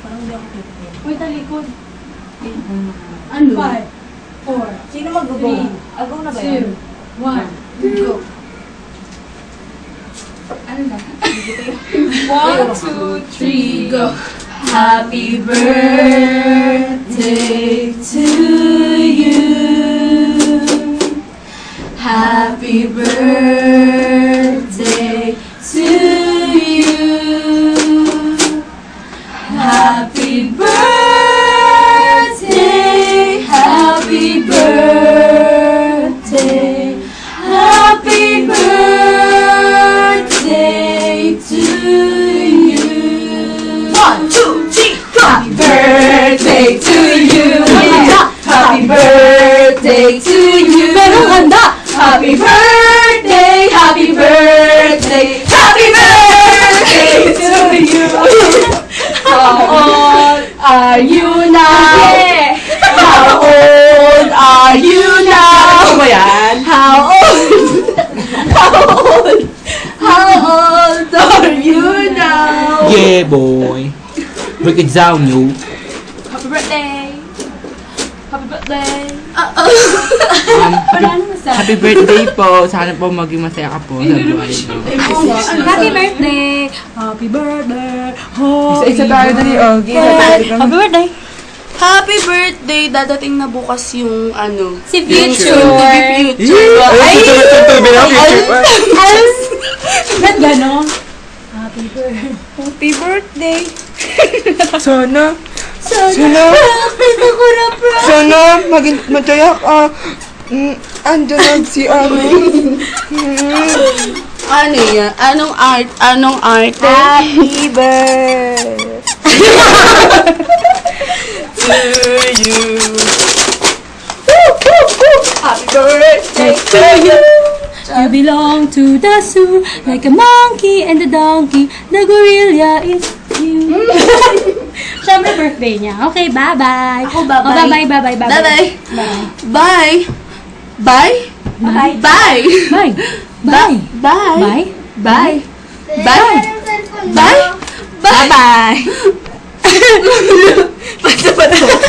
Parang hindi ako pipili. Uy, talikod. Ano? 5, 4, Sino mag-go? Agaw na ba 2, yun? 1, go. Ano na? 1, 2, 3, go. Happy birthday to you. Happy birthday to you. Happy birthday, happy birthday, happy birthday to you. 1, 2, 3, go! Happy birthday to you. Happy birthday to you. Merong handa. Happy birthday, happy birthday, happy birthday to you. How old are you now? How old are you now? Ano ba yan? How old? How old are you now? Yeah, boy. Break it down, yo. Happy birthday. Happy birthday. Happy birthday po. Sana po maging masaya ka po sa buhay mo. Happy birthday. Happy birthday. Isa-isa tayo na ni Ogie. Happy birthday. Happy birthday. Dadating na bukas yung ano. Si Future. Ba't ganon? Happy birthday. Happy birthday. Sana. Bakit ako na proud? Sana maging mataya ka. Andyan lang si Ami. Ano yan? Anong art? Anong art? Happy birthday to you. Happy birthday to you. You belong to the zoo, like a monkey and the donkey. The gorilla is you. Siyempre birthday niya. Okay, bye-bye. Ako, bye-bye. Oh, bye-bye, bye-bye, bye-bye. Bye. Bye. Bye. Bye. Bye. Bye. Bye. Bye. Bye. Bye. Bye. Bye. Bye.